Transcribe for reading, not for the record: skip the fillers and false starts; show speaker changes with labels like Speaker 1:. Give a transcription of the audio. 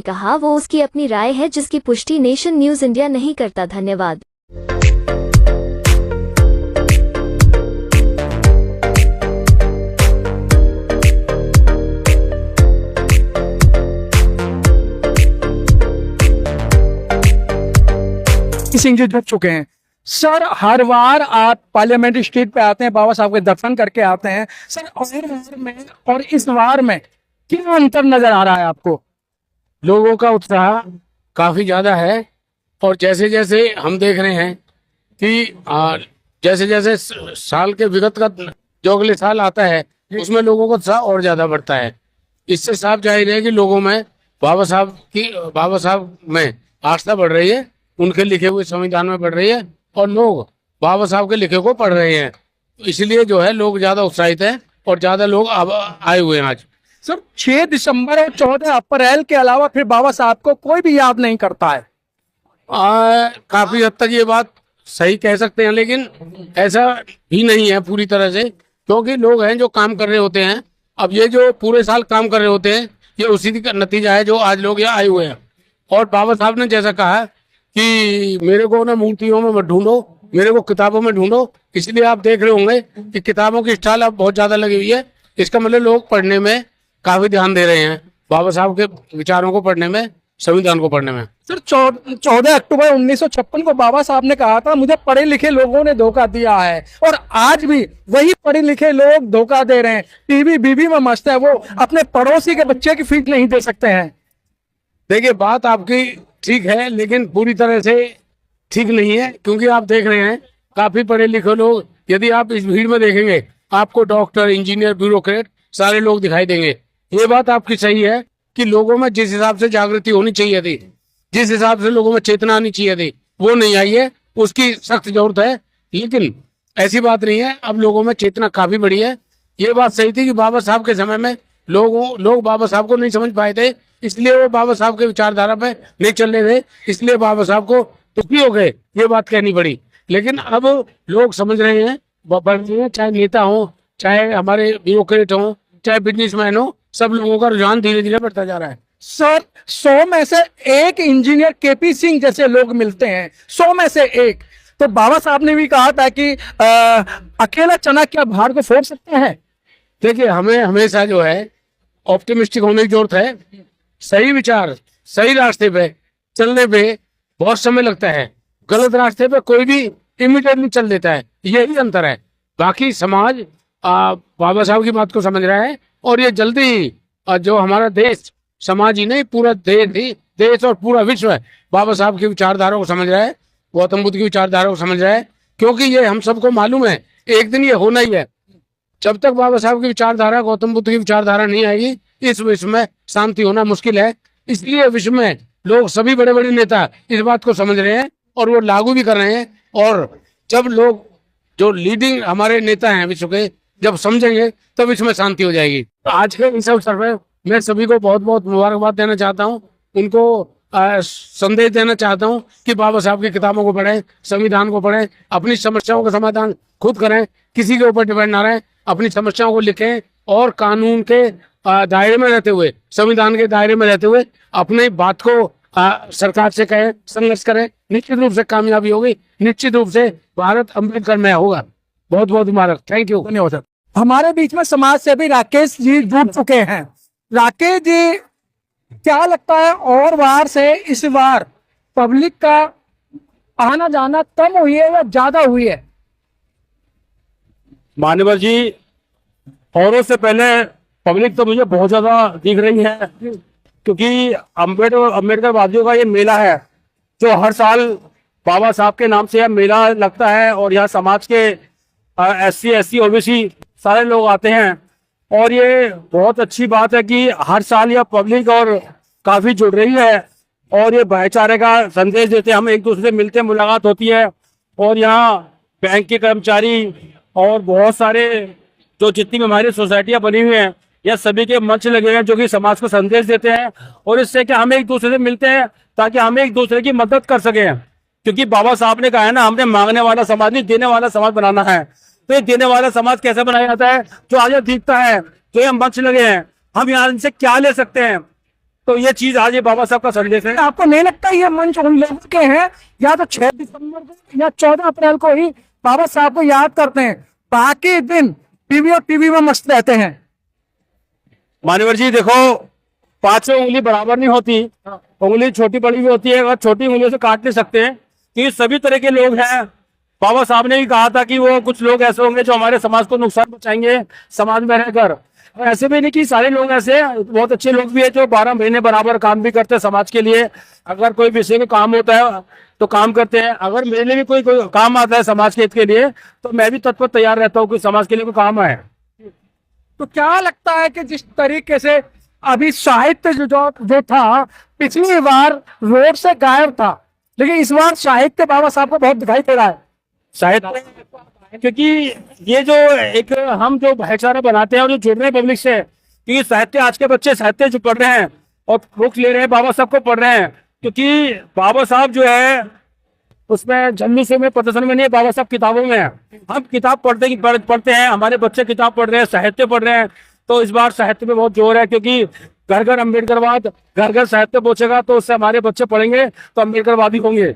Speaker 1: कहा वो उसकी अपनी राय है जिसकी पुष्टि नेशन न्यूज इंडिया नहीं करता। धन्यवाद।
Speaker 2: सिंह जी जुट चुके हैं। सर, हर बार आप पार्लियामेंट्री स्ट्रीट पे आते हैं, बाबा साहब के दर्शन करके आते हैं। सर, और बार में और इस बार में क्या अंतर नजर आ रहा है आपको?
Speaker 3: लोगों का उत्साह काफी ज्यादा है और जैसे जैसे हम देख रहे हैं कि जैसे जैसे साल के विगत का जो अगले साल आता है उसमें लोगों का उत्साह और ज्यादा बढ़ता है। इससे साफ जाहिर है कि लोगों में बाबा साहब में आस्था बढ़ रही है, उनके लिखे हुए संविधान में बढ़ रही है और लोग बाबा साहब के लिखे को पढ़ रहे हैं। इसलिए जो है लोग ज्यादा उत्साहित हैं और ज्यादा लोग अब आए हुए हैं। आज
Speaker 2: सर, 6 दिसंबर और 14 अप्रैल के अलावा फिर बाबा साहब को कोई भी याद नहीं करता है।
Speaker 3: काफी हद तक ये बात सही कह सकते हैं, लेकिन ऐसा भी नहीं है पूरी तरह से, क्योंकि लोग हैं जो काम कर रहे होते हैं। अब ये जो पूरे साल काम कर रहे होते हैं ये उसी का नतीजा है जो आज लोग यहाँ आए हुए हैं। और बाबा साहब ने जैसा कहा कि मेरे को ना मूर्तियों में मत ढूंढो, मेरे को किताबों में ढूंढो। इसलिए आप देख रहे होंगे कि किताबों की स्टॉल अब बहुत ज्यादा लगी हुई है। इसका मतलब लोग पढ़ने में काफी ध्यान दे रहे हैं, बाबा साहब के विचारों को पढ़ने में, संविधान को पढ़ने में।
Speaker 2: सर, 14 अक्टूबर 1956 को बाबा साहब ने कहा था मुझे पढ़े लिखे लोगों ने धोखा दिया है, और आज भी वही पढ़े लिखे लोग धोखा दे रहे हैं। टीवी बीबी में मस्त है, वो अपने पड़ोसी के बच्चे की फीस नहीं दे सकते हैं।
Speaker 3: देखिए, बात आपकी ठीक है लेकिन पूरी तरह से ठीक नहीं है, क्योंकि आप देख रहे हैं काफी पढ़े लिखे लोग, यदि आप इस भीड़ में देखेंगे आपको डॉक्टर, इंजीनियर, ब्यूरोक्रेट सारे लोग दिखाई देंगे। ये बात आपकी सही है कि लोगों में जिस हिसाब से जागृति होनी चाहिए थी, जिस हिसाब से लोगों में चेतना आनी चाहिए थी, वो नहीं आई है, उसकी सख्त जरूरत है। लेकिन ऐसी बात नहीं है, अब लोगों में चेतना काफी बढ़ी है। ये बात सही थी कि बाबा साहब के समय में लोग बाबा साहब को नहीं समझ पाए थे, इसलिए वो बाबा साहब के विचारधारा पे नहीं चल रहे थे, इसलिए बाबा साहब को दुखी हो गए, ये बात कहनी पड़ी। लेकिन अब लोग समझ रहे हैं, बढ़ रहे हैं, चाहे नेता हो, चाहे हमारे ब्यूरोक्रेट हो, चाहे बिजनेसमैन हो, सब लोगों का रुझान धीरे धीरे बढ़ता जा रहा है।
Speaker 2: सर, 100 में से एक इंजीनियर केपी सिंह जैसे लोग मिलते हैं, 100 में से एक। तो बाबा साहब ने भी कहा था कि अकेला चना क्या भार को फोड़ सकते हैं।
Speaker 3: देखिए, हमें हमेशा जो है ऑप्टिमिस्टिक होने की जरूरत है। सही विचार, सही रास्ते पे चलने पे बहुत समय लगता है, गलत रास्ते पे कोई भी इमीडिएटली चल देता है, यही अंतर है। बाकी समाज बाबा साहब की बात को समझ रहा है और ये जल्दी ही जो हमारा देश, समाज ही नहीं पूरा देश और पूरा विश्व बाबा साहब की विचारधारा को समझ रहा है, गौतम बुद्ध की विचारधारा को समझ रहा है। क्योंकि ये हम सबको मालूम है एक दिन ये होना ही है। जब तक बाबा साहब की विचारधारा, गौतम बुद्ध की विचारधारा नहीं आएगी, इस विश्व में शांति होना मुश्किल है। इसलिए विश्व में लोग, सभी बड़े बड़े नेता इस बात को समझ रहे हैं और वो लागू भी कर रहे हैं। और जब लोग, जो लीडिंग हमारे नेता हैं विश्व के, जब समझेंगे तब इसमें शांति हो जाएगी। आज के इस अवसर पर मैं सभी को बहुत बहुत मुबारकबाद देना चाहता हूँ, उनको संदेश देना चाहता हूँ कि बाबा साहब की किताबों को पढ़ें, संविधान को पढ़ें, अपनी समस्याओं का समाधान खुद करें, किसी के ऊपर डिपेंड ना रहें, अपनी समस्याओं को लिखें और कानून के दायरे में रहते हुए, संविधान के दायरे में रहते हुए अपनी बात को सरकार से कहें, संघर्ष करें। निश्चित रूप से कामयाबी होगी, निश्चित रूप से भारत अम्बेडकर में होगा। बहुत बहुत मुबारक, थैंक यू,
Speaker 2: धन्यवाद सर। हमारे बीच में समाज सेवी राकेश जी जुड़ चुके हैं। राकेश जी, क्या लगता है और बार से इस बार पब्लिक का आना जाना कम हुई है या ज्यादा हुई है?
Speaker 4: मान्यवर जी, औरों से पहले पब्लिक तो मुझे बहुत ज्यादा दिख रही है, क्योंकि अम्बेडकर वादियों का ये मेला है जो हर साल बाबा साहब के नाम से यह मेला लगता है और यहाँ समाज के SC OBC सारे लोग आते हैं। और ये बहुत अच्छी बात है कि हर साल यह पब्लिक और काफी जुड़ रही है और ये भाईचारे का संदेश देते हैं। हम एक दूसरे से मिलते हैं, मुलाकात होती है और यहाँ बैंक के कर्मचारी और बहुत सारे जो जितनी भी हमारी सोसाइटियाँ बनी हुई हैं, यह सभी के मंच लगे हैं जो कि समाज को संदेश देते हैं। और इससे क्या हम एक दूसरे से मिलते हैं ताकि हम एक दूसरे की मदद कर सकें, क्योंकि बाबा साहब ने कहा है ना, हमने मांगने वाला समाज नहीं, देने वाला समाज बनाना है। तो ये देने वाला समाज कैसे बनाया जाता है? जो आज दिखता है, जो ये मंच लगे हैं, हम यहाँ इनसे क्या ले सकते हैं? तो ये चीज आज ये बाबा साहब का संदेश है।
Speaker 2: आपको नहीं लगता ये मंच उन लोगों के हैं या तो 6 दिसंबर को या 14 अप्रैल को ही बाबा साहब को याद करते हैं, बाकी दिन टीवी और टीवी में मस्त रहते हैं?
Speaker 4: मान्यवर जी देखो, पांचों उंगली बराबर नहीं होती, उंगली छोटी बड़ी भी होती है और छोटी उंगलियों से काट नहीं सकते हैं, कि सभी तरह के लोग हैं। बाबा साहब ने भी कहा था कि वो कुछ लोग ऐसे होंगे जो हमारे समाज को नुकसान पहुंचाएंगे समाज में रहकर, और ऐसे भी नहीं कि सारे लोग ऐसे, बहुत अच्छे लोग भी है जो 12 महीने बराबर काम भी करते हैं समाज के लिए। अगर कोई विषय का काम होता है तो काम करते हैं, अगर मेरे लिए भी कोई काम आता है समाज के हित के लिए तो मैं भी तत्पर तैयार रहता हूँ कि समाज के लिए कोई काम आए।
Speaker 2: तो क्या लगता है कि जिस तरीके से अभी साहित्य जो था पिछली बार रोड से गायब था, लेकिन इस बार साहित्य बाबा साहब को बहुत दिखाई दे रहा है।
Speaker 4: शायद क्योंकि ये जो एक हम जो भाईचारा बनाते हैं और जो जुड़ रहे हैं पब्लिक से, क्योंकि साहित्य आज के बच्चे साहित्य जो पढ़ रहे हैं और बुक्स ले रहे हैं बाबा साहब को पढ़ रहे हैं, क्योंकि बाबा साहब जो है उसमें जन्मी में प्रदर्शन में नहीं है, बाबा साहब किताबों में है। हम किताब पढ़ते हैं, हमारे बच्चे किताब पढ़ रहे हैं, साहित्य पढ़ रहे हैं। तो इस बार साहित्य पे बहुत जोर है, क्योंकि घर घर अम्बेडकरवाद, घर घर साहित्य पहुंचेगा तो उससे हमारे बच्चे पढ़ेंगे तो अम्बेडकरवादी होंगे।